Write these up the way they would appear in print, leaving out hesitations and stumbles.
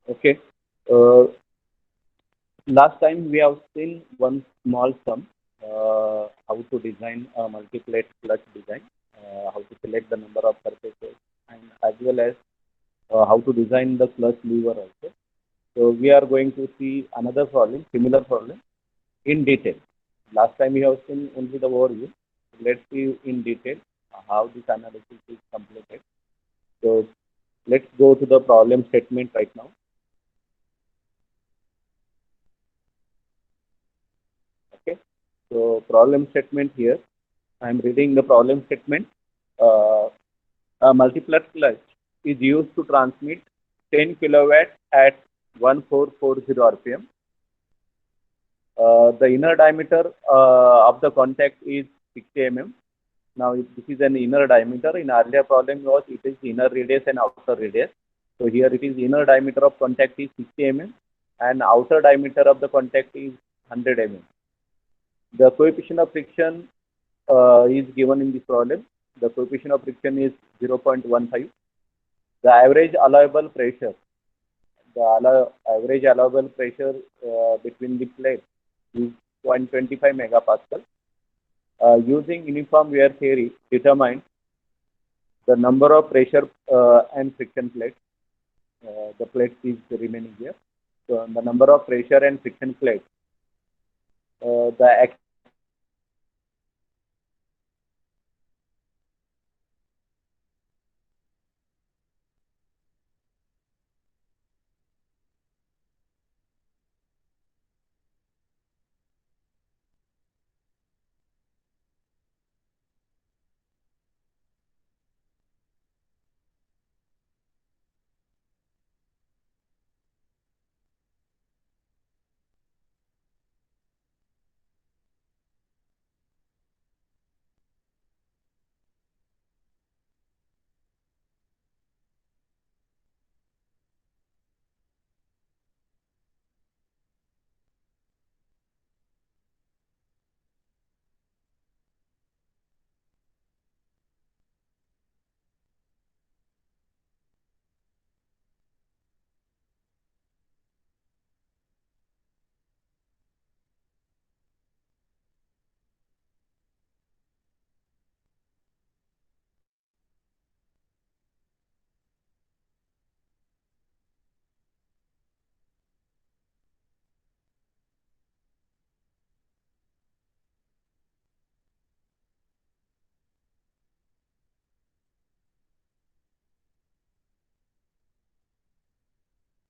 Okay. Uh, Last time we have seen one small sum, how to design a multiplet clutch design, how to select the number of surfaces, and as well as how to design the clutch lever also. So we are going to see another problem, similar problem in detail. Last time we have seen only the overview. Let's see in detail how this analysis is completed. So let's go to the problem statement right now. Okay. So problem statement here. I am reading the problem statement. Uh, a multiplex clutch is used to transmit 10 kilowatt at 1440 RPM. The inner diameter of the contact is 60 mm. Now, if this is an inner diameter. In earlier problem was it is inner radius and outer radius. So here it is inner diameter of contact is 60 mm and outer diameter of the contact is 100 mm. The coefficient of friction is given in this problem. The coefficient of friction is 0.15. The average allowable pressure, average allowable pressure between the plates is 0.25 megapascal. Using uniform wear theory, determine the number of pressure and friction plates. The plates is remaining here. So the number of pressure and friction plates. The actual average pressure between the plates is 0.15 megapascal. The average allowable pressure between the plates is 0.25 megapascal.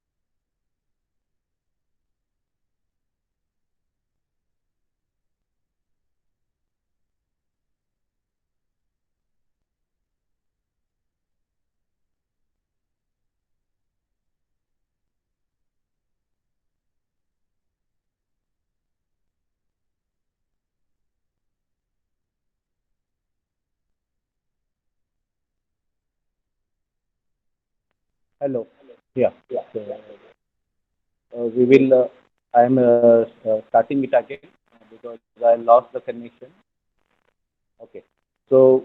Hello. Yeah. So, we will. I am starting it again because I lost the connection. Okay. So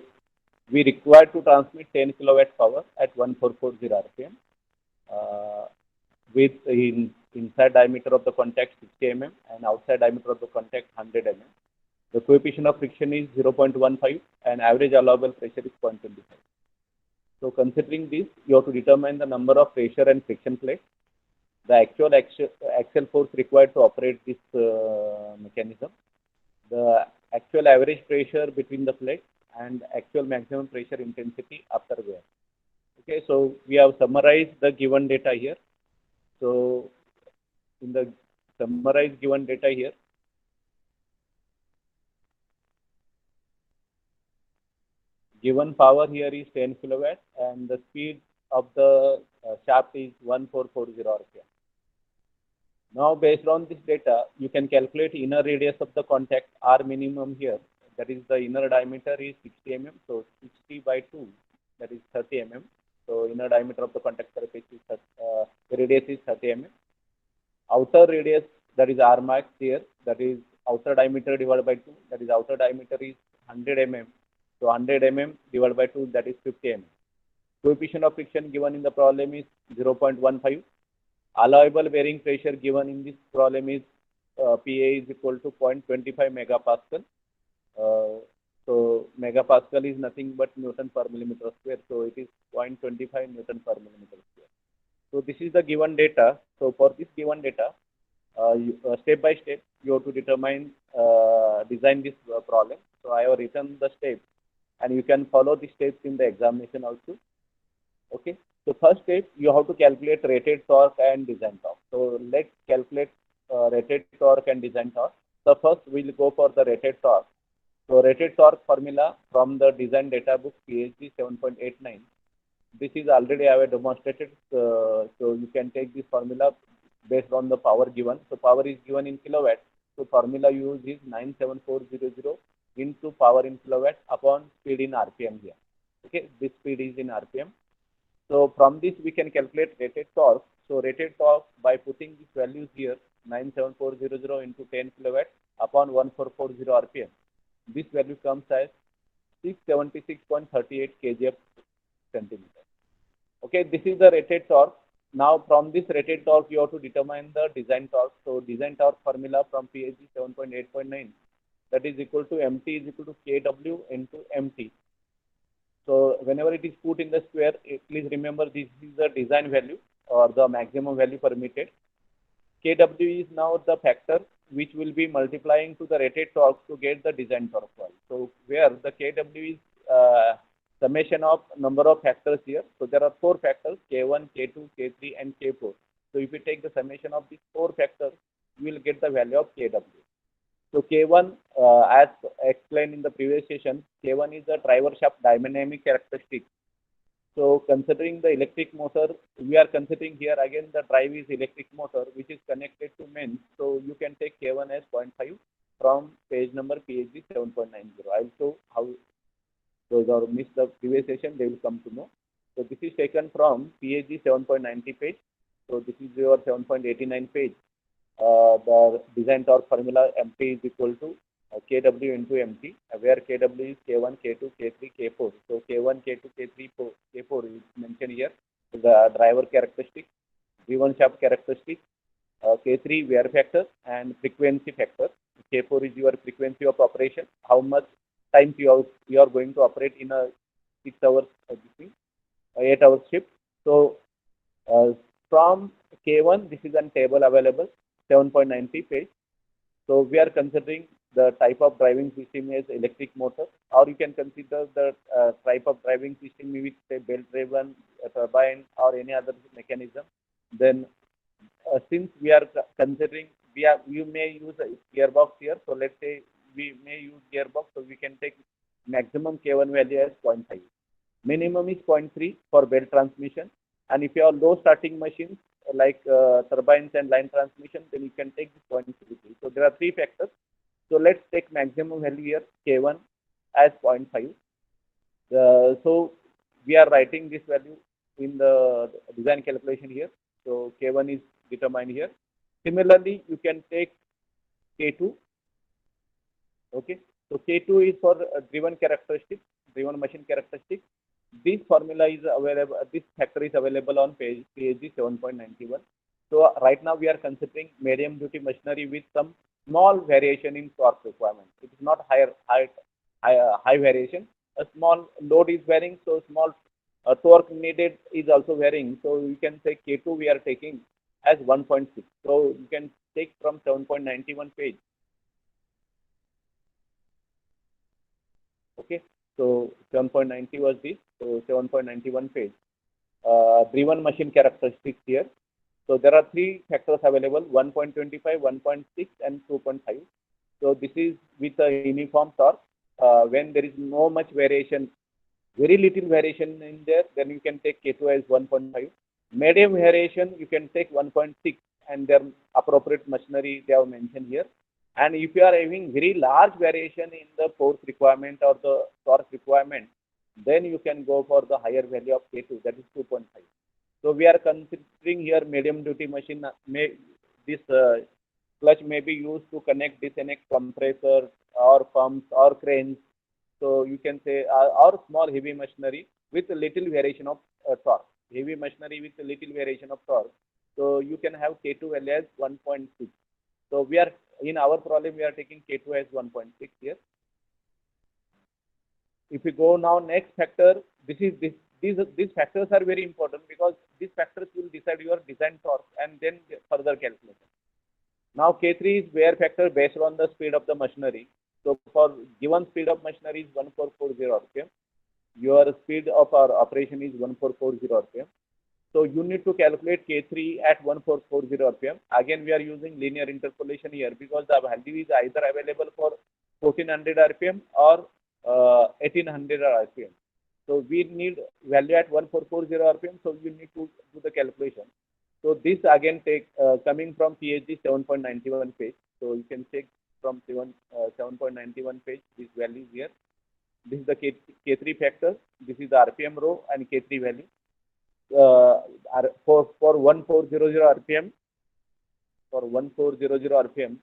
we require to transmit 10 kilowatt power at 1440 RPM with inside diameter of the contact 60 mm and outside diameter of the contact 100 mm. The coefficient of friction is 0.15 and average allowable pressure is 0.25. So considering this, you have to determine the number of pressure and friction plates, the actual axial force required to operate this mechanism, the actual average pressure between the plates, and actual maximum pressure intensity after wear. Okay, so we have summarized the given data here. So in the summarized given data here, given power here is 10 kilowatt and the speed of the shaft is 1440 RPM. Now, based on this data, you can calculate inner radius of the contact R minimum here. That is the inner diameter is 60 mm. So 60 by 2, that is 30 mm. So inner diameter of the contact surface is radius is 30 mm. Outer radius, that is R max here, that is outer diameter divided by 2. That is outer diameter is 100 mm. So 100 mm divided by 2, that is 50 mm. Coefficient of friction given in the problem is 0.15. Allowable bearing pressure given in this problem is PA is equal to 0.25 megapascal. So megapascal is nothing but Newton per millimeter square. So it is 0.25 Newton per millimeter square. So this is the given data. So for this given data, step by step, you have to design this problem. So I have written the steps, and you can follow the steps in the examination also. Okay. So first step, you have to calculate rated torque and design torque. So let's calculate rated torque and design torque. So first we'll go for the rated torque. So rated torque formula from the design data book PhD 7.89. This is already I have demonstrated. So you can take this formula based on the power given. So power is given in kilowatt. So formula used is 97400 into power in kilowatt upon speed in RPM here. Okay, this speed is in RPM. So from this we can calculate rated torque. So rated torque by putting these values here 97400 into 10 kilowatt upon 1440 RPM. This value comes as 676.38 kgf centimeter. Okay, this is the rated torque. Now from this rated torque you have to determine the design torque. So design torque formula from PhD 7.8.9, that is equal to MT is equal to KW into MT. So whenever it is put in the square, please remember this is the design value or the maximum value permitted. KW is now the factor which will be multiplying to the rated torque to get the design torque value. So where the KW is summation of number of factors here. So there are 4 factors, K1, K2, K3 and K4. So if you take the summation of these 4 factors, you will get the value of KW. So K1, as explained in the previous session, K1 is the driver shaft dynamic characteristic. So considering the electric motor, we are considering here again the drive is electric motor which is connected to mains. So you can take K1 as 0.5 from page number PhD 7.90. I'll show how those are missed the previous session, they will come to know. So this is taken from PhD 7.90 page. So this is your 7.89 page. The design torque formula MT is equal to KW into MT, where KW is K1, K2, K3, K4. So K1, K2, K3, K4 is mentioned here. So the driver characteristic, driven shaft characteristic, K3 wear factor and frequency factor. K4 is your frequency of operation, how much time you are going to operate in a 6 hours, 8 hours shift. So from K1, this is a table available, 7.90 page. So we are considering the type of driving system as electric motor, or you can consider the type of driving system with say belt driven turbine or any other mechanism. Then since we are considering you may use a gearbox here. So let's say we may use gearbox, so we can take maximum K1 value as 0.5. Minimum is 0.3 for belt transmission. And if you have low starting machines like turbines and line transmission, then you can take 0.3. So there are 3 factors. So let's take maximum value here, K1 as 0.5. So we are writing this value in the design calculation here. So K1 is determined here. Similarly, you can take K2. Okay. So K2 is for driven characteristic, driven machine characteristic. This formula is available, this factor is available on page PhD 7.91. So right now we are considering medium duty machinery with some small variation in torque requirement. It is not high variation. A small load is varying, so small torque needed is also varying. So you can say K2 we are taking as 1.6. So you can take from 7.91 page. Okay. So 7.90 was this. So 7.91 page. Driven machine characteristics here. So there are 3 factors available: 1.25, 1.6, and 2.5. So this is with a uniform torque. When there is no much variation, very little variation in there, then you can take K2 as 1.5. Medium variation, you can take 1.6, and their appropriate machinery they have mentioned here. And if you are having very large variation in the force requirement or the torque requirement, then you can go for the higher value of K2, that is 2.5. So we are considering here medium duty machine. This clutch may be used to connect, disconnect compressors or pumps or cranes. So you can say or small heavy machinery with a little variation of torque. Heavy machinery with a little variation of torque. So you can have K2 value as 1.6. So we are in our problem we are taking K2 as 1.6 here. If we go now next factor, these factors are very important because these factors will decide your design torque and then further calculation. Now K3 is wear factor based on the speed of the machinery. So for given speed of machinery is 1440 RPM, your speed of our operation is 1440 RPM. So you need to calculate K3 at 1440 RPM. Again, we are using linear interpolation here because the value is either available for 1400 RPM or 1800 RPM. So we need value at 1440 RPM. So you need to do the calculation. So this again take coming from PhD 7.91 page. So you can check from 7.91 page this value here. This is the K3 factor. This is the RPM row and K3 value. For 1400 RPM, for 1400 RPM,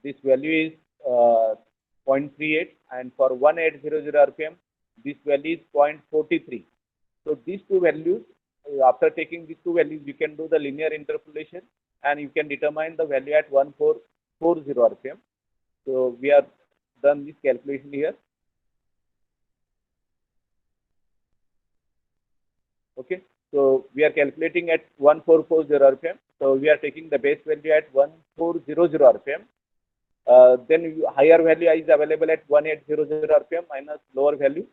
this value is 0.38, and for 1800 RPM, this value is 0.43. So these two values, after taking these two values, you can do the linear interpolation and you can determine the value at 1440 RPM. So we have done this calculation here. Okay, so we are calculating at 1440 RPM. So we are taking the base value at 1400 RPM. Then higher value is available at 1800 RPM minus lower value.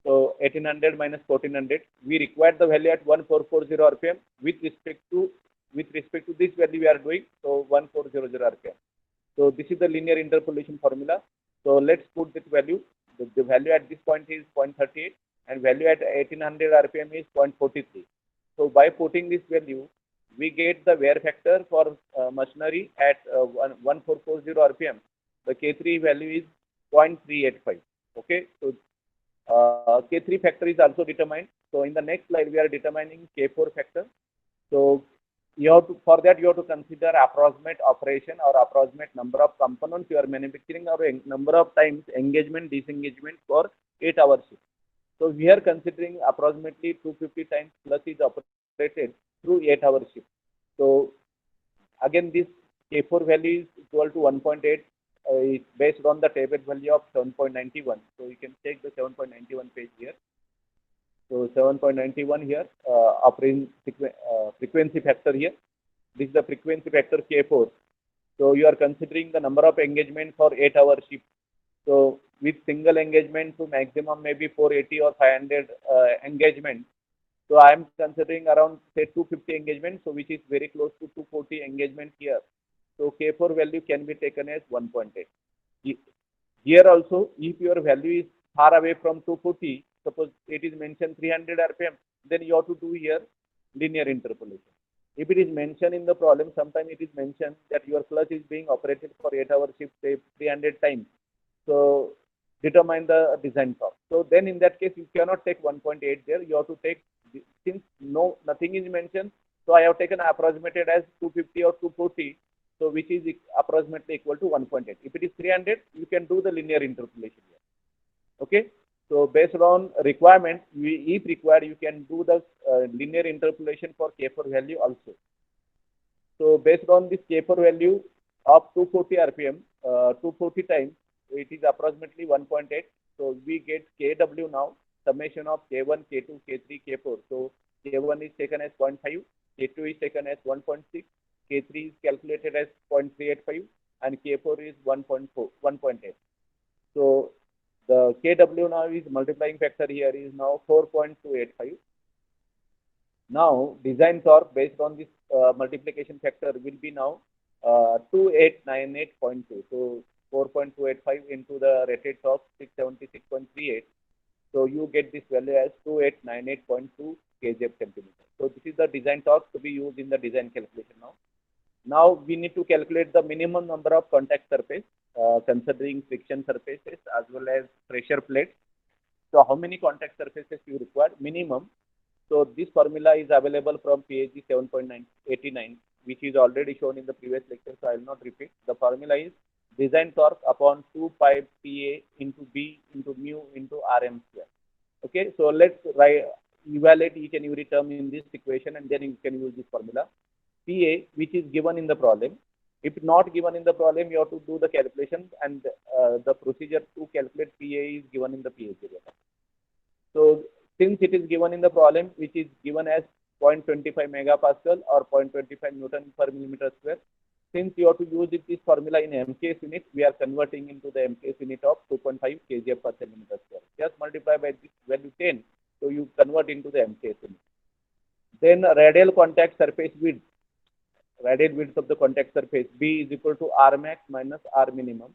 So 1800 minus 1400. We require the value at 1440 RPM with respect to this value we are doing. So 1400 RPM. So this is the linear interpolation formula. So let's put that value. The value at this point is 0.38 and value at 1800 RPM is 0.43. So by putting this value, we get the wear factor for machinery at 1440 RPM. The K3 value is 0.385. Okay, so K3 factor is also determined. So in the next slide, we are determining K4 factor. So you have to, for that you have to consider approximate operation or approximate number of components you are manufacturing or number of times engagement disengagement for 8 hours. So we are considering approximately 250 times plus is operated through 8 hour shift. So again this K4 value is equal to 1.8 is based on the table value of 7.91. So you can check the 7.91 page here. So 7.91 here, operating frequency factor here. This is the frequency factor K4. So you are considering the number of engagement for 8 hour shift. So with single engagement to maximum maybe 480 or 500 engagement. So I am considering around say 250 engagement. So which is very close to 240 engagement here. So K4 value can be taken as 1.8. Here also, if your value is far away from 240, suppose it is mentioned 300 RPM, then you have to do here linear interpolation. If it is mentioned in the problem, sometimes it is mentioned that your clutch is being operated for 8 hour shift, say 300 times. So determine the design torque. So then in that case, you cannot take 1.8 there. You have to take, since nothing is mentioned, so I have taken approximated as 250 or 240. So which is approximately equal to 1.8. If it is 300, you can do the linear interpolation here. Okay. So based on requirement, if required, you can do the linear interpolation for K4 value also. So based on this K4 value of 240 RPM, 240 times, it is approximately 1.8. So we get KW now, summation of K1, K2, K3, K4. So K1 is taken as 0.5, K2 is taken as 1.6, K3 is calculated as 0.385 and K4 is 1.8. So the KW now is multiplying factor here is now 4.285. Now design torque based on this multiplication factor will be now 2898.2. So 4.285 into the rated torque 676.38. So you get this value as 2898.2 kgf centimeter. So this is the design torque to be used in the design calculation now. Now we need to calculate the minimum number of contact surface considering friction surfaces as well as pressure plates. So how many contact surfaces you require minimum? So this formula is available from PhD 7.89, which is already shown in the previous lecture. So I will not repeat. The formula is design torque upon 2 pi PA into B into mu into RM square. Okay, so let's write. evaluate each and every term in this equation, and then you can use this formula. PA, which is given in the problem. If not given in the problem, you have to do the calculations, and the procedure to calculate PA is given in the PA table. So since it is given in the problem, which is given as 0.25 megapascal or 0.25 Newton per millimeter square, since you have to use this formula in MKS unit, we are converting into the MKS unit of 2.5 kgf per centimeter square. Just multiply by this value 10, so you convert into the MKS unit. Then radial contact surface width, radial width of the contact surface, B is equal to R max minus R minimum.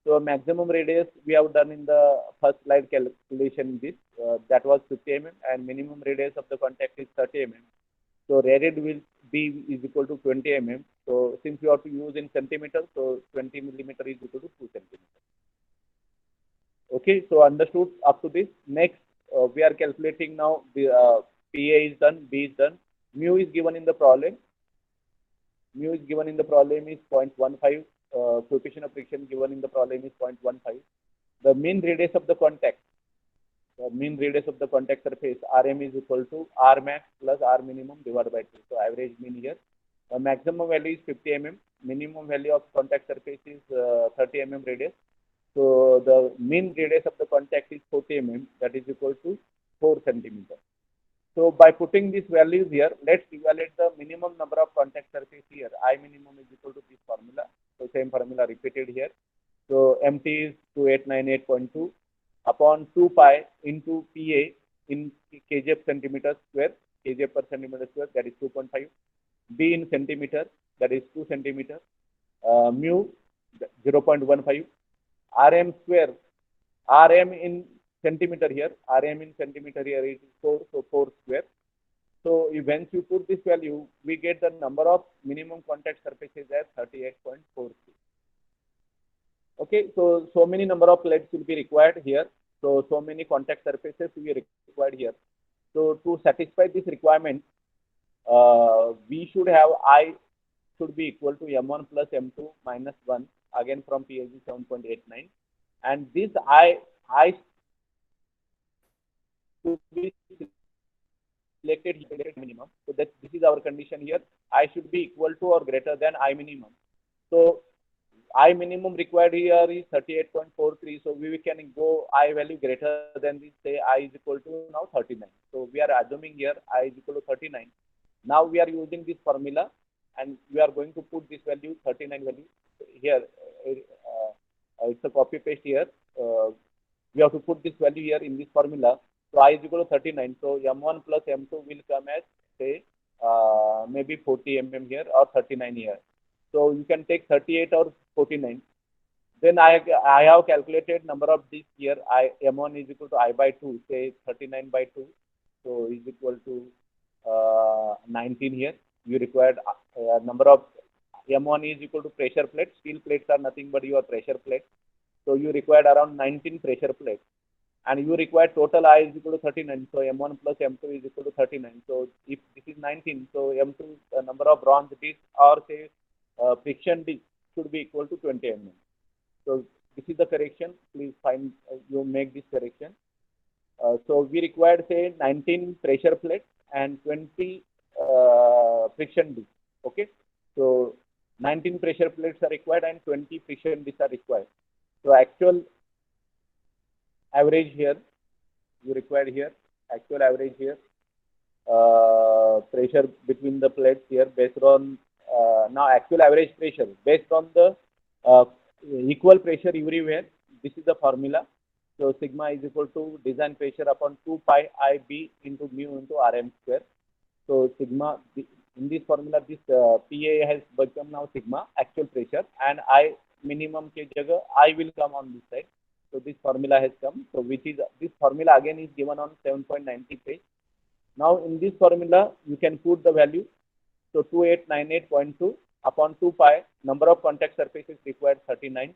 So maximum radius we have done in the first slide calculation, this that was 50 mm, and minimum radius of the contact is 30 mm. So radial width B is equal to 20 mm. So since you have to use in centimeters, so 20 millimeter is equal to 2 centimeters. Okay, so understood up to this. Next, we are calculating now the PA is done, B is done. Mu is given in the problem. Mu is given in the problem is 0.15. Coefficient of friction given in the problem is 0.15. The mean radius of the contact, surface Rm is equal to R max plus R minimum divided by 2. So average mean here. The maximum value is 50 mm. Minimum value of contact surface is 30 mm radius. So the mean radius of the contact is 40 mm. That is equal to 4 centimeter. So by putting these values here, let's evaluate the minimum number of contact surface here. I minimum is equal to this formula. So same formula repeated here. So MT is 2898.2 upon 2 pi into PA in kgf centimeter square, kgf per centimeter square, that is 2.5. B in centimeter, that is 2 centimeter. Mu 0.15. Rm square, Rm in centimeter here, Rm in centimeter here is 4, so 4 square. So once you put this value, we get the number of minimum contact surfaces as 38.43. Okay, so many number of plates will be required here. So many contact surfaces will be required here. So to satisfy this requirement, we should have I should be equal to M1 plus M2 minus 1, again from PSG 7.89. And this I should be selected here minimum. So that this is our condition here. I should be equal to or greater than I minimum. So I minimum required here is 38.43. So we can go I value greater than this, say I is equal to now 39. So we are assuming here I is equal to 39. Now we are using this formula, and we are going to put this value 39 value here. It's a copy paste here. We have to put this value here in this formula. So I is equal to 39. So M1 plus M2 will come as, say, maybe 40 mm here or 39 here. So you can take 38 or 49. Then I have calculated number of this here. M1 is equal to I by 2, say 39 by 2. So is equal to 19 here. You required number of M1 is equal to pressure plates. Steel plates are nothing but your pressure plates. So you required around 19 pressure plates. And you require total I is equal to 39. So M1 plus M2 is equal to 39. So if this is 19, so M2 number of bronze discs or say friction disc should be equal to 20 mm. So this is the correction. Please find you make this correction. So we required say 19 pressure plates and 20 friction discs. Okay. So 19 pressure plates are required and 20 friction discs are required. So actual average here, you required here, actual average here, pressure between the plates here based on, now actual average pressure based on the equal pressure everywhere. This is the formula. So sigma is equal to design pressure upon 2 pi IB into mu into Rm square. So sigma, in this formula, this PA has become now sigma, actual pressure, and I minimum ke jagah I will come on this side. So this formula has come. So which is, this formula again is given on 7.90 page. Now in this formula, you can put the value. So 2898.2 upon 2 pi, number of contact surfaces required 39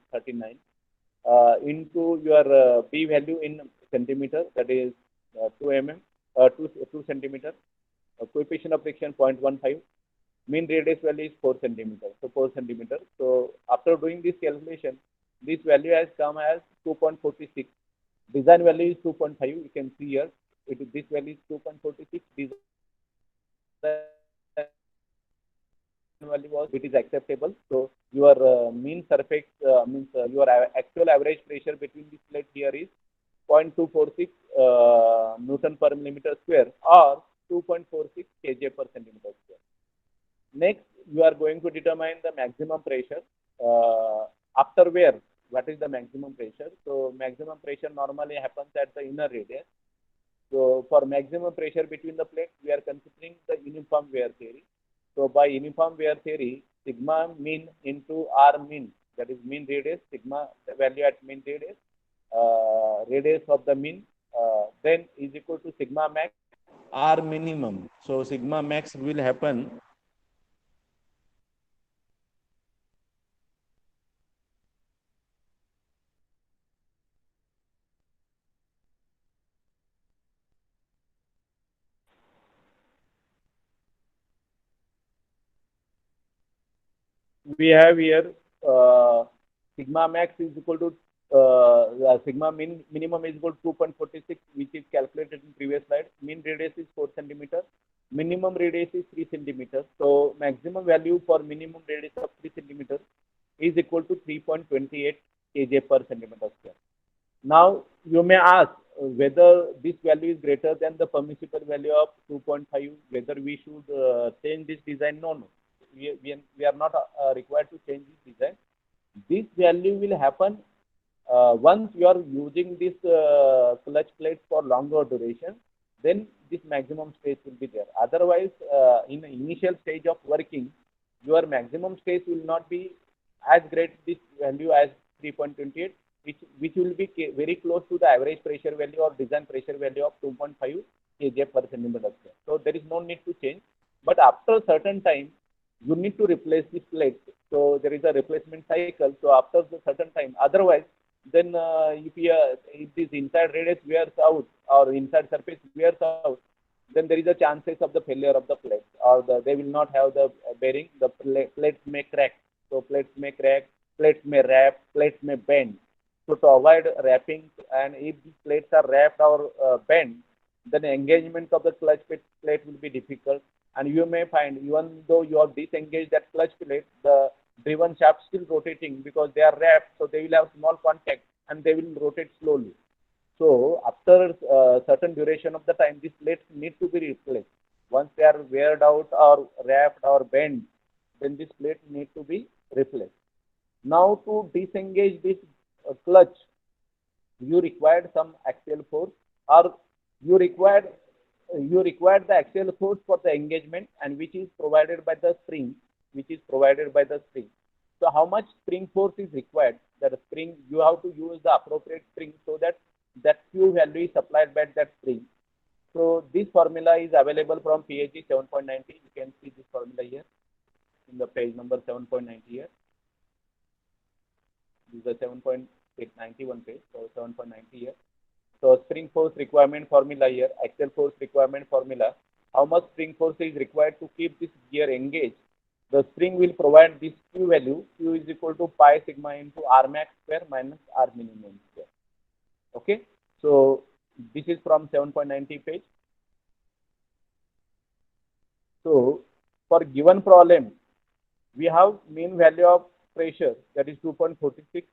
into your B value in centimeter, that is 2 mm, 2 centimeter, coefficient of friction 0.15, mean radius value is 4 centimeter. So 4 centimeter. So after doing this calculation, this value has come as 2.46. Design value is 2.5. You can see here. this value is 2.46. Design value was it is acceptable. So your mean surface means your actual average pressure between this plate here is 0.246 Newton per millimeter square or 2.46 kJ per centimeter square. Next, you are going to determine the maximum pressure. After where? What is the maximum pressure? So maximum pressure normally happens at the inner radius. So for maximum pressure between the plates, we are considering the uniform wear theory. So by uniform wear theory, sigma mean into R mean, that is mean radius, sigma the value at mean radius, radius of the mean, then is equal to sigma max R minimum. So sigma max will happen we have here sigma max is equal to sigma minimum is equal to 2.46, which is calculated in previous slide. Mean radius is 4 centimeter. Minimum radius is 3 centimeters. So maximum value for minimum radius of 3 centimeters is equal to 3.28 kJ per centimeter square. Now you may ask whether this value is greater than the permissible value of 2.5, whether we should change this design. No, no. We are not required to change this design. This value will happen once you are using this clutch plate for longer duration, then this maximum stress will be there. Otherwise, in the initial stage of working, your maximum stress will not be as great this value as 3.28, which will be very close to the average pressure value or design pressure value of 2.5 kJ per centimeter square. So there is no need to change. But after a certain time, you need to replace this plate. So there is a replacement cycle. So after a certain time, otherwise, then if this inside radius wears out or inside surface wears out, then there is a chances of the failure of the plate, or they will not have the bearing. The plates may crack. So plates may crack, plates may wrap, plates may bend. So to avoid wrapping, and if these plates are wrapped or bent, then engagement of the clutch plate will be difficult. And you may find, even though you have disengaged that clutch plate, the driven shaft still rotating because they are wrapped, so they will have small contact and they will rotate slowly. So after certain duration of the time, these plates need to be replaced. Once they are weared out or wrapped or bent, then this plate need to be replaced. Now to disengage this clutch, you required some axial force, or you required the axial force for the engagement, and which is provided by the spring, So how much spring force is required? That spring, you have to use the appropriate spring so that Q value is supplied by that spring. So this formula is available from PHG 7.90. You can see this formula here in the page number 7.90 here. This is the 7.91 page, so 7.90 here. So spring force requirement formula here, axial force requirement formula. How much spring force is required to keep this gear engaged? The spring will provide this Q value. Q is equal to pi sigma into R max square minus R minimum square. Okay. So this is from 7.90 page. So for given problem, we have mean value of pressure, that is 2.46.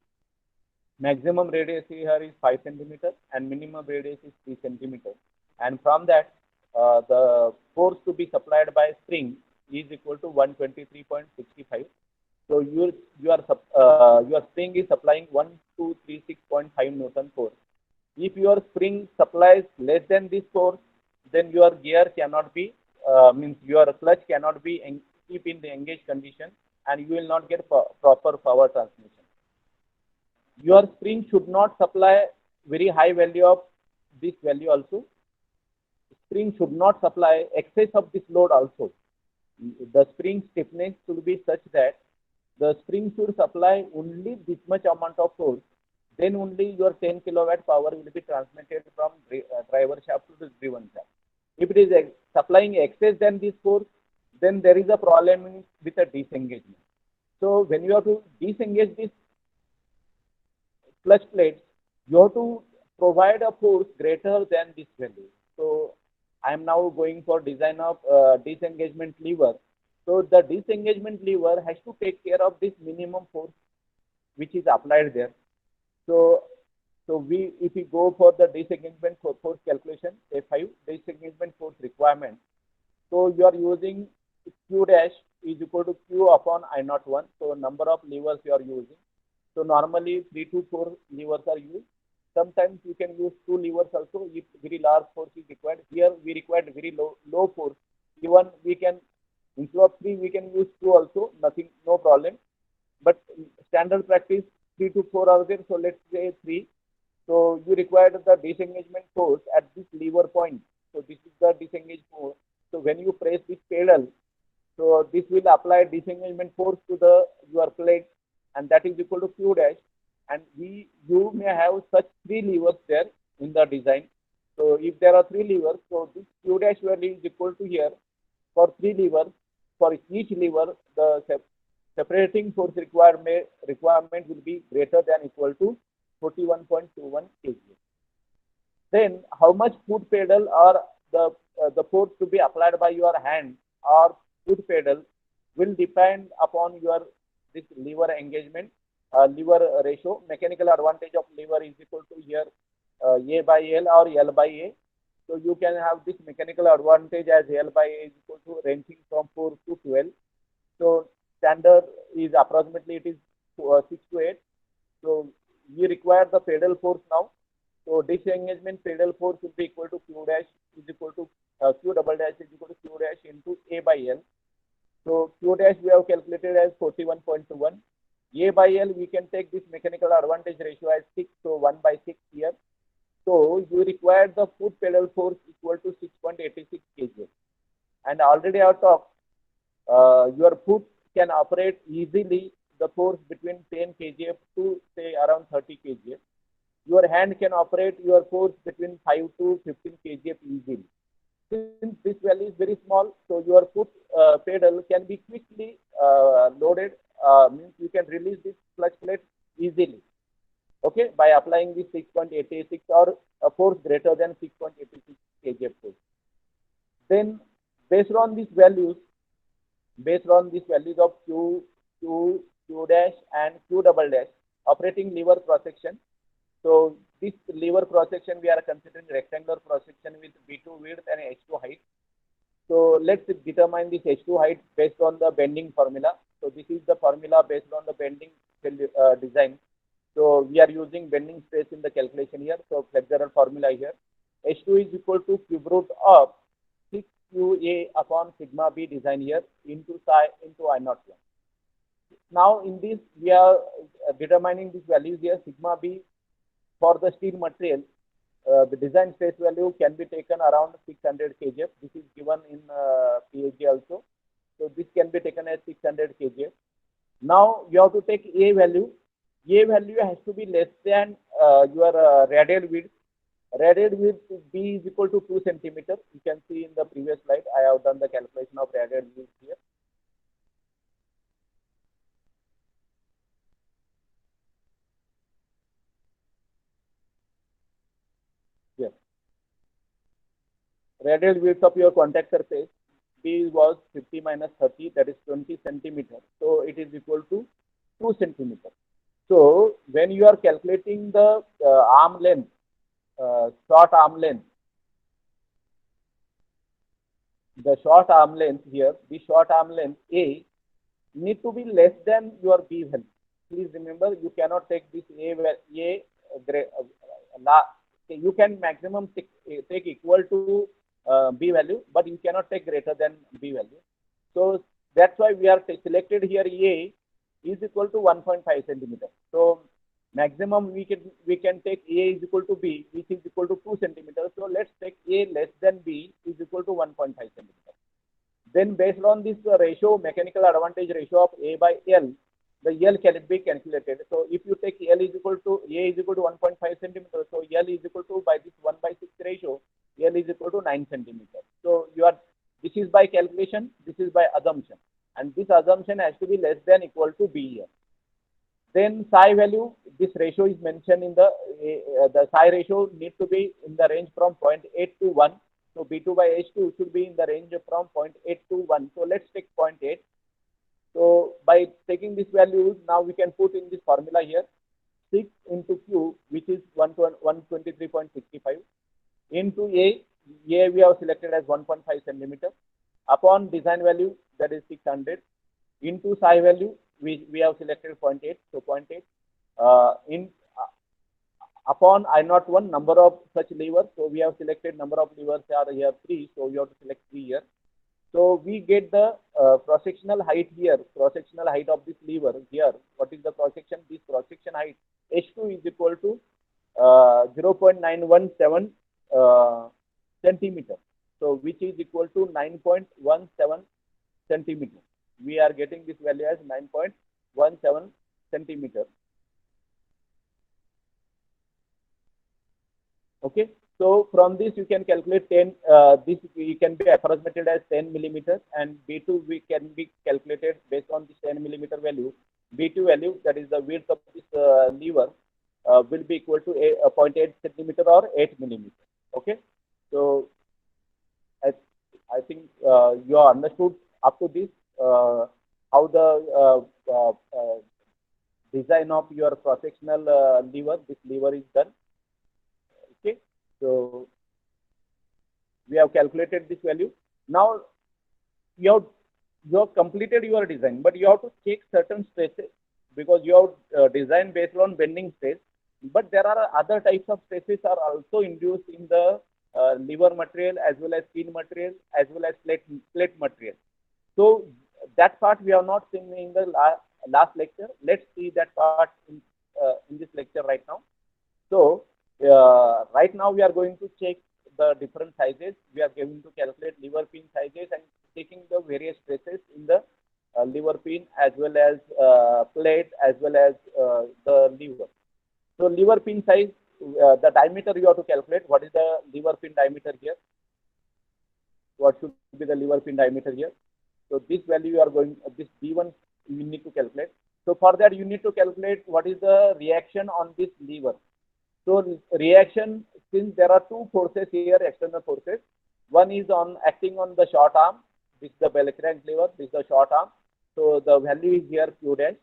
Maximum radius here is 5 centimeter and minimum radius is 3 centimeter. And from that, the force to be supplied by spring is equal to 123.65. So your spring is supplying 1236.5 Newton force. If your spring supplies less than this force, then your gear cannot be means your clutch cannot be keep in the engaged condition, and you will not get proper power transmission. Your spring should not supply very high value of this value also. Spring should not supply excess of this load also. The spring stiffness should be such that the spring should supply only this much amount of force. Then only your 10 kilowatt power will be transmitted from driver shaft to the driven shaft. If it is supplying excess than this force, then there is a problem with a disengagement. So when you have to disengage this clutch plates, you have to provide a force greater than this value. So I am now going for design of disengagement lever. So the disengagement lever has to take care of this minimum force which is applied there. So if we go for the disengagement force calculation, A5 disengagement force requirement. So you are using Q dash is equal to Q upon I naught 1. So number of levers you are using. So normally 3 to 4 levers are used. Sometimes you can use 2 levers also if very large force is required. Here we require very low force. Even we can, instead of 3 we can use 2 also, nothing, no problem. But standard practice 3 to 4 are there. So let's say 3. So you require the disengagement force at this lever point. So this is the disengagement force. So when you press this pedal, so this will apply disengagement force to the your plate, and that is equal to Q dash. And you may have such 3 levers there in the design. So if there are 3 levers, so this Q dash value is equal to here for 3 levers. For each lever, the separating force requirement will be greater than equal to 41.21 kg. Then how much foot pedal or the force to be applied by your hand or foot pedal will depend upon your this lever engagement, lever ratio. Mechanical advantage of lever is equal to here A by L or L by A. So you can have this mechanical advantage as L by A is equal to ranging from 4 to 12. So standard is approximately it is 6 to 8. So we require the pedal force now. So disengagement pedal force will be equal to Q dash is equal to Q double dash is equal to Q dash into A by L. So Q dash we have calculated as 41.21. A by L we can take this mechanical advantage ratio as 6. So 1 by 6 here. So you require the foot pedal force equal to 6.86 kg. And already I have talked, your foot can operate easily the force between 10 kg to say around 30 kg. Your hand can operate your force between 5 to 15 kg easily. Since this value is very small, so your foot pedal can be quickly loaded, means you can release this clutch plate easily. Okay, by applying this 6.86 or a force greater than 6.86 kg force. Then based on these values of Q dash and Q double dash, operating lever cross section. So this lever cross section we are considering rectangular cross section with B2 width and H2 height. So let's determine this H2 height based on the bending formula. So this is the formula based on the bending design. So we are using bending stress in the calculation here. So flexural formula here. H2 is equal to cube root of 6QA upon sigma B design here into psi into I naught 1. Now in this we are determining these values here. Sigma B for the steel material, the design stress value can be taken around 600 kg. This is given in PhD also. So this can be taken as 600 kg. Now you have to take A value. A value has to be less than your radial width. Radial width B is equal to 2 centimeter. You can see in the previous slide, I have done the calculation of radial width here. Yes. Radial width of your contact surface B was 50 minus 30, that is 20 centimeter. So it is equal to 2 centimeter. So when you are calculating the arm length, short arm length, the short arm length here, the short arm length A need to be less than your B value. Please remember, you cannot take this you can maximum take equal to B value, but you cannot take greater than B value. So that's why we are selected here A is equal to 1.5 centimeter. So maximum we can take A is equal to B, which is equal to 2 centimeters. So let's take A less than B is equal to 1.5 centimeters. Then based on this ratio, mechanical advantage ratio of A by L, the L can be calculated. So if you take L is equal to A is equal to 1.5 centimeters, so L is equal to, by this 1 by 6 ratio, L is equal to 9 centimeters. So this is by calculation, this is by assumption, and this assumption has to be less than equal to B here. Then psi value, this ratio is mentioned in the psi ratio need to be in the range from 0.8 to 1. So B2 by H2 should be in the range from 0.8 to 1. So let's take 0.8. So by taking this value, now we can put in this formula here, 6 into Q, which is 123.65, into A we have selected as 1.5 centimeter, upon design value, that is 600, into psi value, we have selected 0.8, so 0.8, upon I01 number of such levers, so we have selected number of levers are here 3, so we have to select 3 here. So we get the cross-sectional height here, cross-sectional height of this lever here. What is the cross-section? This cross-section height H2 is equal to 0.917 centimeter. So which is equal to 9.17 centimeter. We are getting this value as 9.17 centimeter. Okay. So from this you can calculate 10. This can be approximated as 10 millimeters, and B2 can be calculated based on this 10 millimeter value. B2 value, that is the width of this lever, will be equal to 0.8 centimeter or 8 millimeter. Okay. So I think you have understood up to this how the design of your cross-sectional lever, this lever is done. Okay. So we have calculated this value. Now you have completed your design, but you have to check certain stresses, because you have designed based on bending stress, but there are other types of stresses are also induced in the lever material, as well as pin material, as well as plate material. So that part we have not seen in the last lecture. Let's see that part in this lecture right now. So right now we are going to check the different sizes. We are going to calculate lever pin sizes and taking the various stresses in the lever pin, as well as plate, as well as the lever. So lever pin size, the diameter you have to calculate. What is the lever pin diameter here? What should be the lever pin diameter here? So this value you are going, this D1 you need to calculate. So for that you need to calculate what is the reaction on this lever. So reaction, since there are two forces here, external forces. One is acting on the short arm. This is the bell crank lever. This is the short arm. So the value is here Q dash,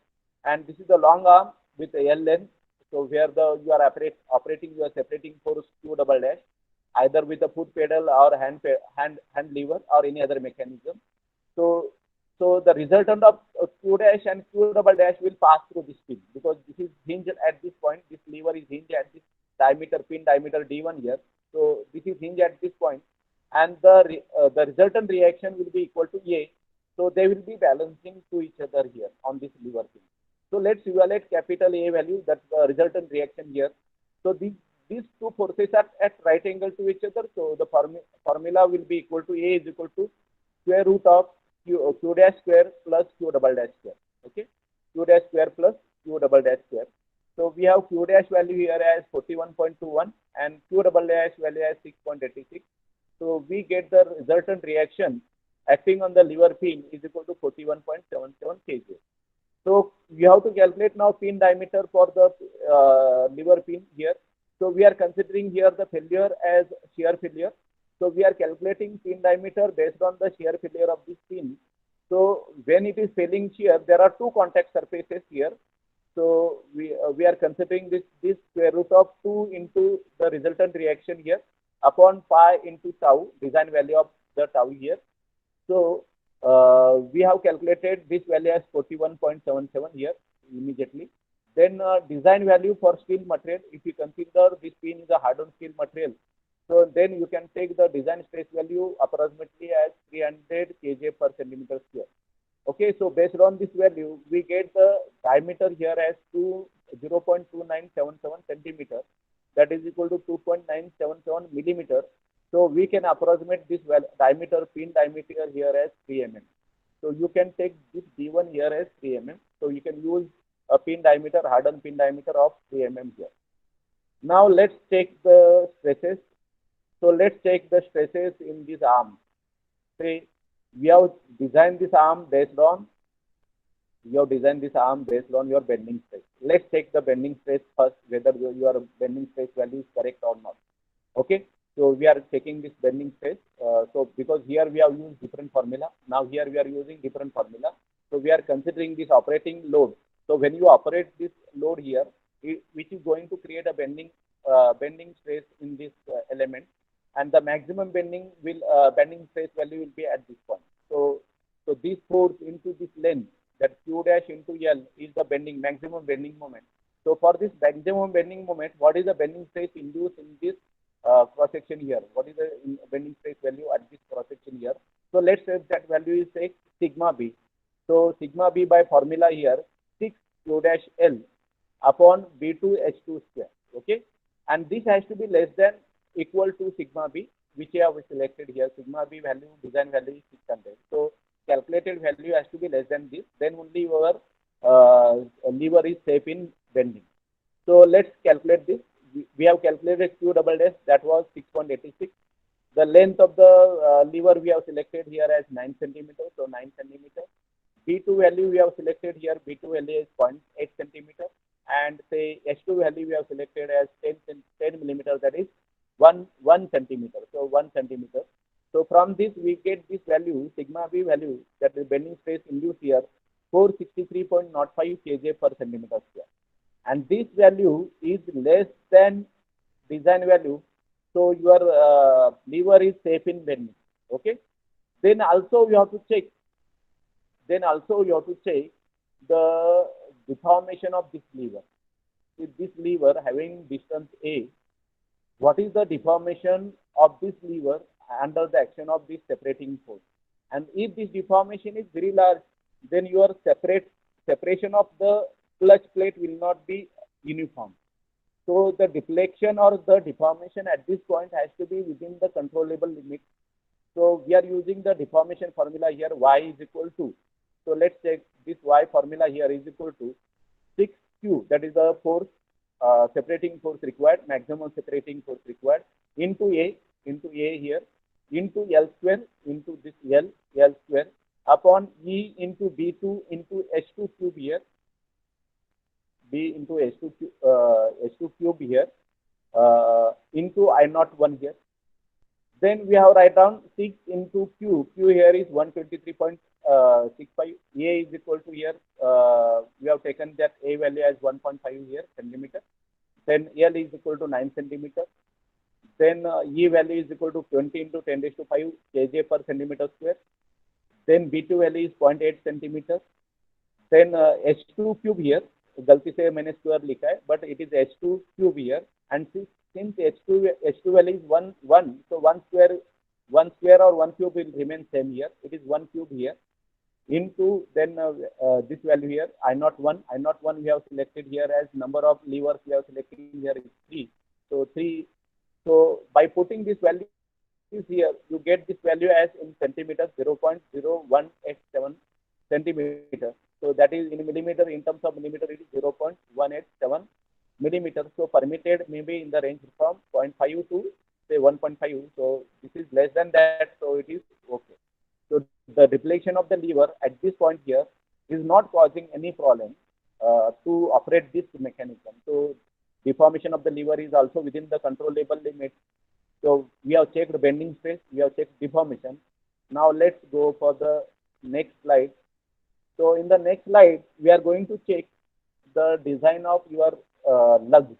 and this is the long arm with the L length. So where you are operating your separating force Q double dash, either with the foot pedal or hand lever or any other mechanism. So the resultant of Q dash and Q double dash will pass through this pin, because this is hinged at this point. This lever is hinged at this pin diameter D1 here. So this is hinged at this point, and the resultant reaction will be equal to A. So they will be balancing to each other here on this lever pin. So let's evaluate capital A value, that's the resultant reaction here. So these two forces are at right angle to each other. So the formula will be equal to A is equal to square root of Q dash square plus Q double dash square. Okay, Q dash square plus Q double dash square. So we have Q dash value here as 41.21 and Q double dash value as 6.86. So we get the resultant reaction acting on the lever pin is equal to 41.77 kJ. So we have to calculate now pin diameter for the lever pin here. So we are considering here the failure as shear failure. So we are calculating pin diameter based on the shear failure of this pin. So when it is failing shear, there are two contact surfaces here. So we are considering this square root of 2 into the resultant reaction here upon pi into tau, design value of the tau here. So we have calculated this value as 41.77 here immediately. Then design value for steel material, if you consider this pin is a hardened steel material, so then you can take the design stress value approximately as 300 kJ per centimeter square. Okay, so based on this value, we get the diameter here as 0.2977 centimeter, that is equal to 2.977 millimeter. So we can approximate this diameter, pin diameter here as 3 mm. So you can take this D1 here as 3 mm. So you can use a pin diameter, hardened pin diameter of 3 mm here. Now let's take the stresses. So let's take the stresses in this arm. Say we have designed this arm based on You have designed this arm based on your bending stress. Let's take the bending stress first, whether your bending stress value is correct or not. Okay, so we are taking this bending stress. So because here we have used different formula, now here we are using different formula. So we are considering this operating load. So when you operate this load here, which is going to create a bending stress in this element, and the maximum bending stress value will be at this point. So this force into this length, that Q dash into L, is the maximum bending moment. So for this maximum bending moment, what is the bending stress induced in this cross section here? What is the bending stress value at this cross section here? So let's say that value is say sigma b. So sigma b by formula here 6 Q dash L upon B2 H2 square. Okay, and this has to be less than equal to sigma b, which I have selected here. Sigma b value, design value is 600. So calculated value has to be less than this. Then only your lever is safe in bending. So let's calculate this. We have calculated Q double dash, that was 6.86. The length of the lever we have selected here as 9 centimeters, so 9 centimeters. B2 value we have selected here, B2 value is 0.8 centimeter, and say H2 value we have selected as 10 millimeters, that is 1 centimeter. So 1 centimeter. So from this we get this value, sigma b value, that the bending stress induced here, 463.05 kJ per centimeter square. And this value is less than design value, so your lever is safe in bending. Okay. Then also you have to check. The deformation of this lever. With this lever having distance A, what is the deformation of this lever under the action of this separating force? And if this deformation is very large, then your separation of the clutch plate will not be uniform. So the deflection or the deformation at this point has to be within the controllable limit. So we are using the deformation formula here, y is equal to. So let's take this y formula here is equal to 6Q, that is the force, separating force required, maximum separating force required, into A here, into L square, into this L square, upon E into B2 into H2 cube here, B into H2 cube here, into I naught 1 here. Then we have write down 6 into Q. Q here is 123.65. A is equal to here. We have taken that A value as 1.5 here, centimeter. Then L is equal to 9 centimeter. Then E value is equal to 20 into 10 raised to 5 kJ per centimeter square. Then B2 value is 0.8 centimeter. Then H2 cube here, गलती से मैंने square लिखा है, but it is H2 cube here, and since H2 value is 1, so 1 square or 1 cube will remain same here. It is 1 cube here into then this value here, I naught 1 we have selected here as number of levers we have selected here is 3. So 3. So by putting this value here, you get this value as in centimeters, 0.0187 centimeter. So that is in millimeter. In terms of millimeter, it is 0.187 millimeter. So permitted maybe in the range from 0.5 to say 1.5. So this is less than that, so it is okay. So the deflection of the lever at this point here is not causing any problem to operate this mechanism. So deformation of the lever is also within the controllable limit. So we have checked bending stress, we have checked deformation. Now let's go for the next slide. So in the next slide, we are going to check the design of your lugs.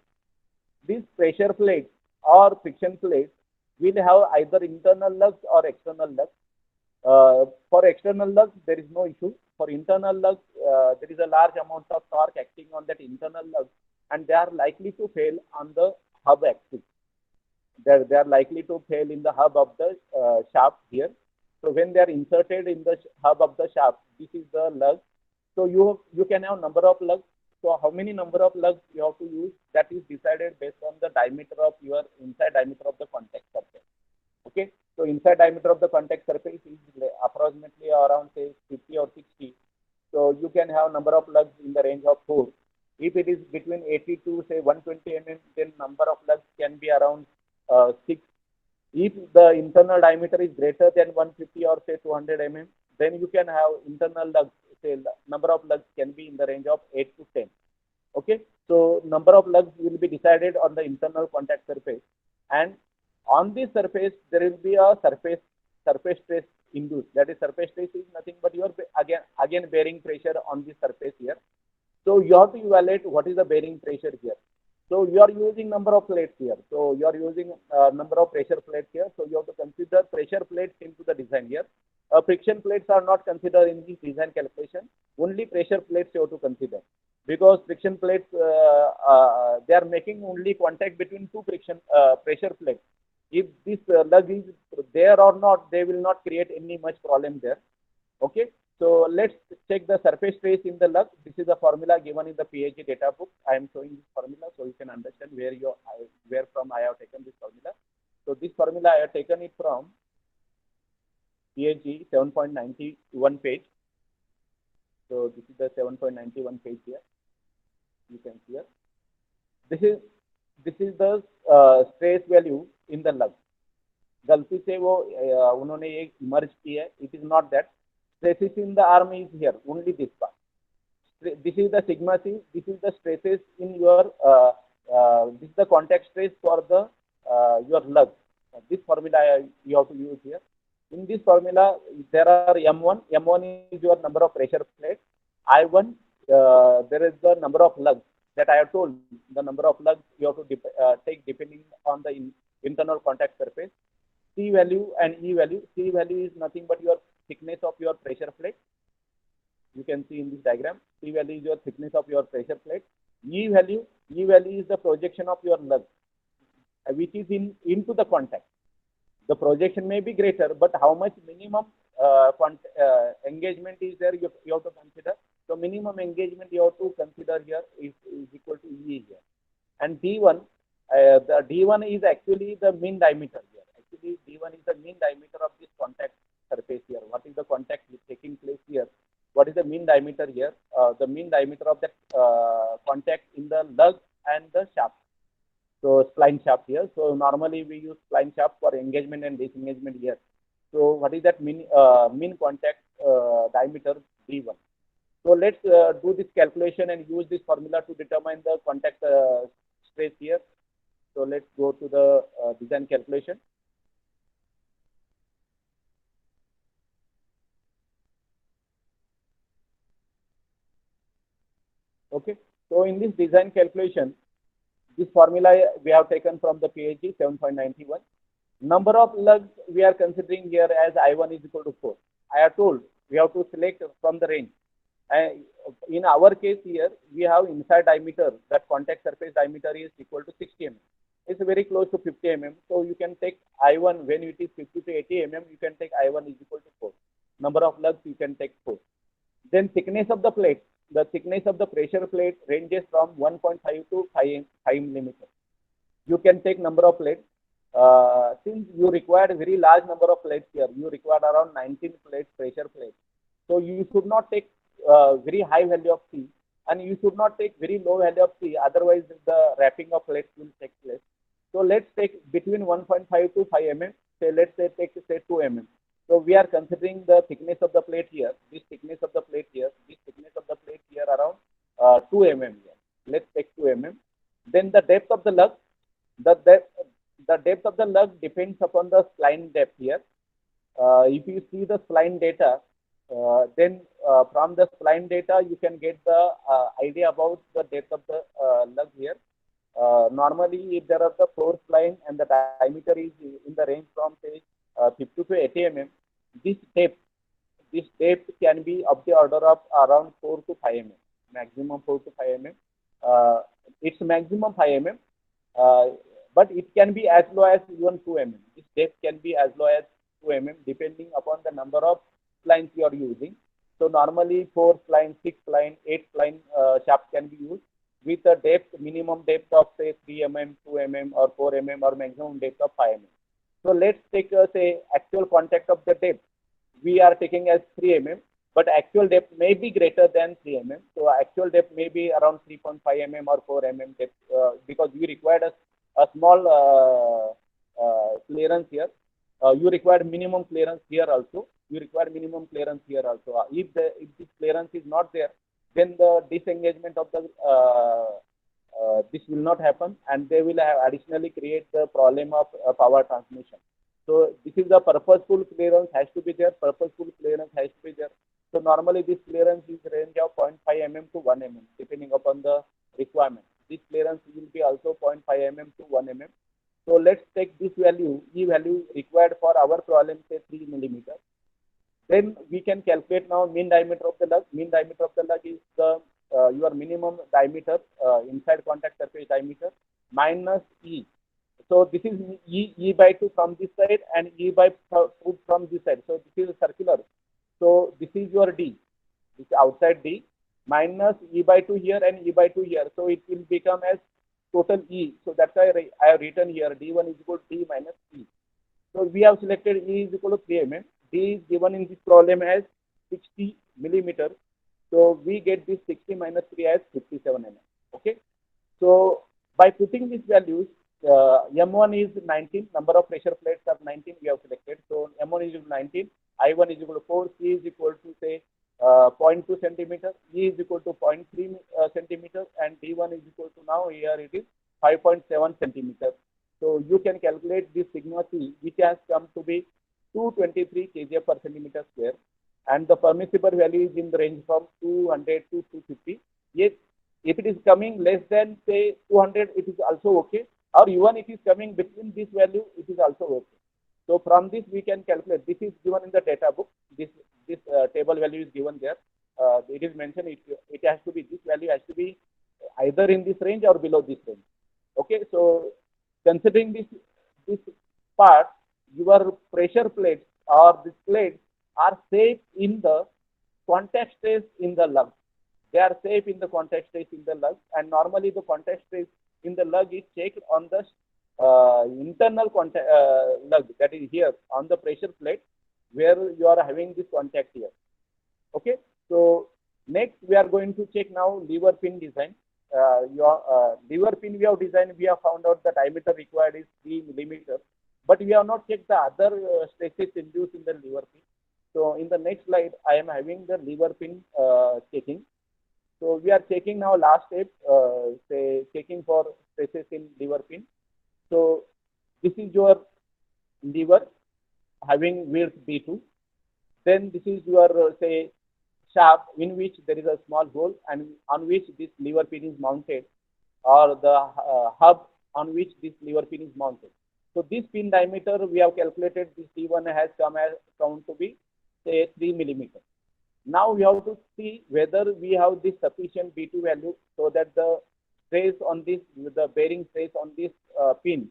These pressure plates or friction plates will have either internal lugs or external lugs. For external lugs, there is no issue. For internal lugs, there is a large amount of torque acting on that internal lugs, and they are likely to fail on the hub axis. They are likely to fail in the hub of the shaft here. So when they are inserted in the hub of the shaft, this is the lug. So you can have number of lugs. So how many number of lugs you have to use, that is decided based on the diameter of your inside diameter of the contact surface. Okay. So inside diameter of the contact surface is approximately around say 50 or 60. So you can have number of lugs in the range of 4. If it is between 80 to say 120 mm, then number of lugs can be around 6. If the internal diameter is greater than 150 or say 200 mm, then you can have internal lugs say number of lugs can be in the range of 8 to 10. Okay, so number of lugs will be decided on the internal contact surface, and on this surface there will be a surface stress induced. That is, surface stress is nothing but your again bearing pressure on the surface here. So you have to evaluate what is the bearing pressure here. So you are using number of plates here. So you are using number of pressure plates here. So you have to consider pressure plates into the design here. Friction plates are not considered in the design calculation. Only pressure plates you have to consider, because friction plates they are making only contact between two pressure plates. If this lug is there or not, they will not create any much problem there. Okay, so let's check the surface stress in the lug. This is a formula given in the PhD data book. I am showing this formula so you can understand where from I have taken this formula. So this formula I have taken it from PhD 7.91 page. So this is the 7.91 page here. You can see here. This is the stress value in the lug. गलती से वो उन्होंने ये मर्ज की है. It is not that. Stresses in the arm is here, only this part. This is the sigma c. This is the stresses in your this is the contact stress for the your lug. This formula you have to use here. In this formula, there are M1. M1 is your number of pressure plates. I1, there is the number of lugs that I have told. The number of lugs you have to take depending on the internal contact surface. C value and E value. C value is nothing but your thickness of your pressure plate. You can see in this diagram. C value is your thickness of your pressure plate. E value is the projection of your lug, which is into the contact. The projection may be greater, but how much minimum engagement is there, you have to consider. So minimum engagement you have to consider here is equal to E here. And D1, the D1 is actually the mean diameter here. Actually, D1 is the mean diameter of this contact surface here. What is the contact taking place here? What is the mean diameter here? The mean diameter of that contact in the lug and the shaft. So spline shaft here. So normally we use spline shaft for engagement and disengagement here. So what is that mean contact diameter D1? So let's do this calculation and use this formula to determine the contact stress here. So let's go to the design calculation. Okay. So in this design calculation, this formula we have taken from the PhD 7.91. Number of lugs we are considering here as I1 is equal to 4. I have told we have to select from the range. In our case here, we have inside diameter, that contact surface diameter is equal to 60 mm. It's very close to 50 mm. So you can take I1 when it is 50 to 80 mm, you can take I1 is equal to 4. Number of lugs you can take 4. Then thickness of the plate. The thickness of the pressure plate ranges from 1.5 to 5 millimeter. You can take number of plates. Since you required a very large number of plates here, you required around 19 plates, pressure plates. So you should not take very high value of C, and you should not take very low value of C. Otherwise, the wrapping of plates will take place. So let's take between 1.5 to 5 mm. Say let's say take 2 mm. So we are considering the thickness of the plate here. This thickness of the plate here. This thickness of the plate here around 2 mm here. Let's take 2 mm. Then the depth of the lug. The depth of the lug depends upon the spline depth here. If you see the spline data, then from the spline data you can get the idea about the depth of the lug here. Normally, if there are the 4 spline and the diameter is in the range from say 50 to 80 mm, this depth can be of the order of around 4 to 5 mm, maximum 4 to 5 mm. It's maximum 5 mm, but it can be as low as even 2 mm. This depth can be as low as 2 mm depending upon the number of splines you are using. So normally 4 spline, 6 spline, 8 spline shaft can be used with a depth, minimum depth of say 3 mm, 2 mm or 4 mm or maximum depth of 5 mm. So let's take say actual contact of the depth. We are taking as 3 mm, but actual depth may be greater than 3 mm. So actual depth may be around 3.5 mm or 4 mm depth because we required a small clearance here. you require minimum clearance here also. You require minimum clearance here also. If this clearance is not there, then the disengagement of the this will not happen, and they will have additionally create the problem of power transmission. So this is the purposeful clearance has to be there. Purposeful clearance has to be there. So normally this clearance is range of 0.5 mm to 1 mm depending upon the requirement. This clearance will be also 0.5 mm to 1 mm. So let's take this value, E value required for our problem, say 3 millimeter. Then we can calculate now mean diameter of the lug. Mean diameter of the lug is the your minimum diameter inside contact surface diameter minus E. So this is E by 2 from this side and E by 2 from this side. So this is circular. So this is your D. This is outside D minus E by 2 here and E by 2 here. So it will become as total E. So that's why I have written here D1 is equal to D minus E. So we have selected E is equal to 3 mm. D is given in this problem as 60 millimeter. So we get this 60 minus 3 as 57 mm. Okay. So by putting these values, M1 is 19, number of pressure plates are 19 we have selected. So M1 is equal to 19, I1 is equal to 4, C is equal to say 0.2 centimeter, E is equal to 0.3 centimeter, and D1 is equal to now here it is 5.7 centimeter. So you can calculate this sigma C, which has come to be 223 kg per centimeter square, and the permissible value is in the range from 200 to 250. Yes, if it is coming less than say 200, it is also okay, or even if it is coming between this value, it is also okay. So from this we can calculate. This is given in the data book. This table value is given there. It is mentioned it has to be, this value has to be either in this range or below this range. Okay, so considering this part, your pressure plates or these plates are safe in the contact stress in the lug. They are safe in the contact stress in the lug, and normally the contact stress in the lug is checked on the internal contact lug, that is here on the pressure plate where you are having this contact here. Okay, so next we are going to check now lever pin design. Your lever pin we have designed, we have found out the diameter required is 3 millimeter, but we have not checked the other stresses induced in the lever pin. So in the next slide, I am having the lever pin checking. So we are checking now last step, say checking for stresses in lever pin. So this is your lever having width B2. Then this is your say shaft in which there is a small hole and on which this lever pin is mounted, or the hub on which this lever pin is mounted. So this pin diameter we have calculated, this D1 has come to be say 3 millimeter. Now we have to see whether we have this sufficient B2 value so that the stress on this, the bearing stress on this pin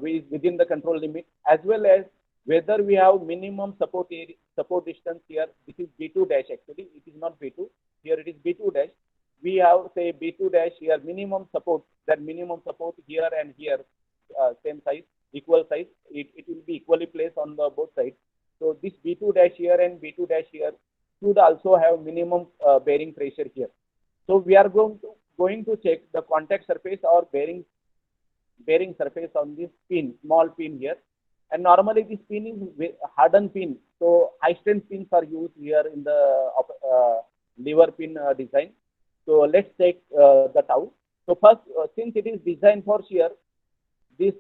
within the control limit, as well as whether we have minimum support distance here. This is B2 dash actually, it is not B2. Here it is B2 dash. We have say B2 dash here minimum support, that minimum support here and here same size, equal size. It will be equally placed on the both sides. So this B2 dash here and B2 dash here should also have minimum bearing pressure here. So we are going to check the contact surface or bearing surface on this pin, small pin here. And normally this pin is hardened pin. So high strength pins are used here in the lever pin design. So let's take the tau. So first, since it is designed for shear, this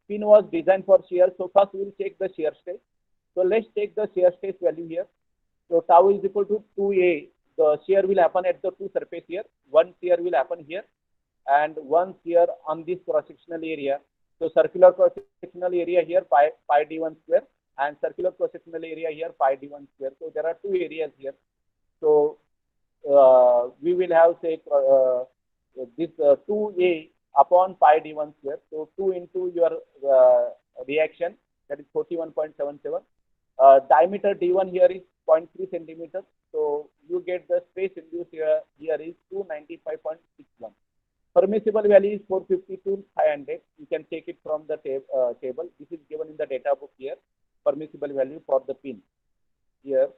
pin was designed for shear. So first we will check the shear stress. So let's take the shear stress value here. So tau is equal to 2a. The shear will happen at the two surface here. One shear will happen here, and one shear on this cross-sectional area. So circular cross-sectional area here pi d1 square, and circular cross-sectional area here pi d1 square. So there are two areas here. So we will have say this 2a upon pi d1 square. So 2 into your reaction, that is 41.77. Diameter d1 here is 0.3 centimeter. So you get the space induced here is 295.61. Permissible value is 450 to 500. You can take it from the table. This is given in the data book here. Permissible value for the pin here.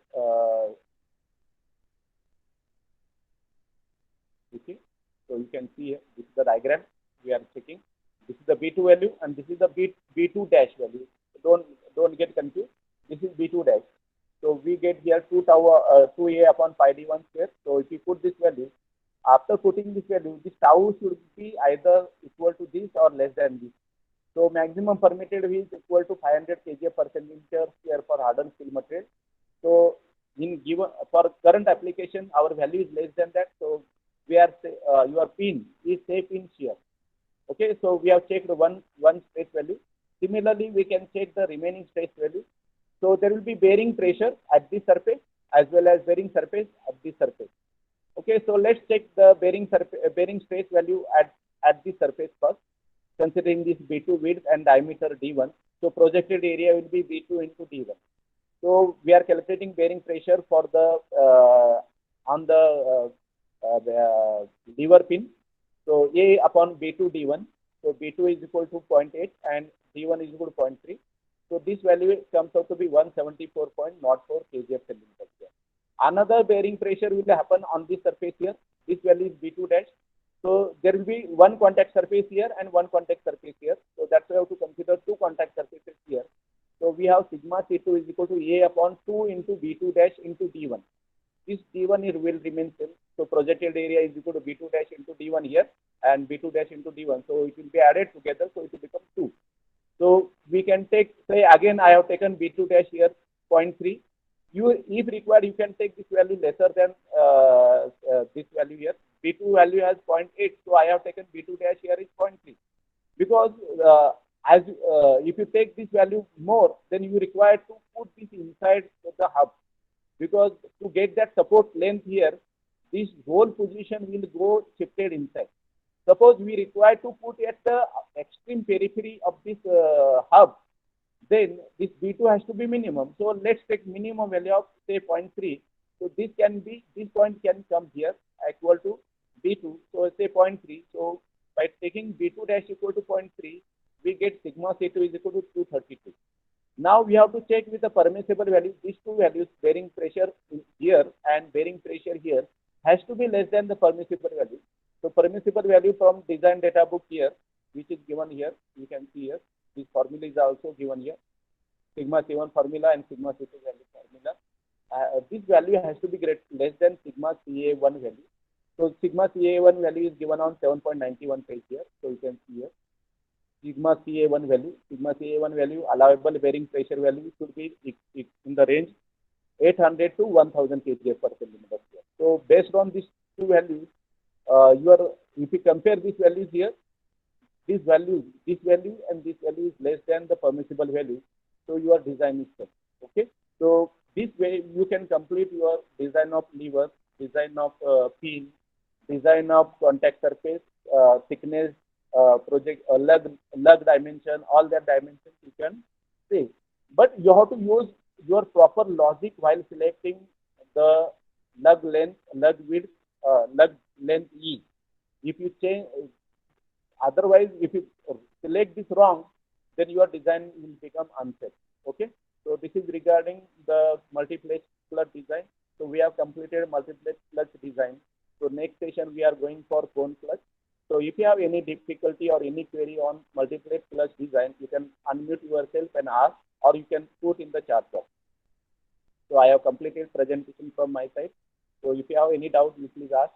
Okay. So you can see here, this is the diagram we are checking. This is the B2 value and this is the B2 dash value. don't get confused. This is B2 dash. So we get here 2A upon pi d1 square. So if you put this value, after putting this value, this tau should be either equal to this or less than this. So maximum permitted is equal to 500 kg per centimeter square for hardened steel material. So in given for current application, our value is less than that. So we are your pin is safe in shear. Okay, so we have checked one stress value. Similarly, we can check the remaining stress value. So there will be bearing pressure at this surface as well as bearing surface at this surface. Okay, so let's check the bearing stress value at this surface first, considering this B2 width and diameter D1. So projected area will be B2 into D1. So we are calculating bearing pressure for the on the lever pin. So A upon B2 D1. So B2 is equal to 0.8 and D1 is equal to 0.3. So this value comes out to be 174.04 kgf centimeter square. Another bearing pressure will happen on this surface here. This value is B2 dash. So there will be one contact surface here and one contact surface here. So that's why we have to consider two contact surfaces here. So we have sigma C2 is equal to A upon 2 into B2 dash into D1. This D1 will remain same. So projected area is equal to B2 dash into D1 here and B2 dash into D1. So it will be added together. So it will become 2. So we can take, say again, I have taken B2 dash here 0.3. If required, you can take this value lesser than this value here. B2 value has 0.8. So I have taken B2 dash here is 0.3. Because if you take this value more, then you require to put this inside the hub. Because to get that support length here, this whole position will go shifted inside. Suppose we require to put at the extreme periphery of this hub, then this B2 has to be minimum. So let's take minimum value of say 0.3. So this point can come here equal to B2. So say 0.3. So by taking B2 dash equal to 0.3, we get sigma C2 is equal to 232. Now we have to check with the permissible value. These two values, bearing pressure here and bearing pressure here, has to be less than the permissible value. So permissible value from design data book here, which is given here, you can see here. This formula is also given here. Sigma C1 formula and sigma C2 value formula. This value has to be less than sigma CA1 value. So sigma CA1 value is given on 7.91 page here. So you can see here. Sigma CA1 value, allowable bearing pressure value should be in the range 800 to 1000 kg per centimeter square. So based on these two values, if you compare these values here, this value and this value is less than the permissible value. So your design is set. Okay. So this way you can complete your design of lever, design of pin, design of contact surface, thickness, lug dimension, all that dimensions you can say. But you have to use your proper logic while selecting the lug length, lug width, lug length E. If you change, otherwise, if you select this wrong, then your design will become unsafe. Okay. So this is regarding the multiplex clutch design. So we have completed multiplex clutch design. So next session we are going for cone clutch. So if you have any difficulty or any query on multiplex clutch design, you can unmute yourself and ask, or you can put in the chat box. So I have completed presentation from my side. So if you have any doubt, you please ask.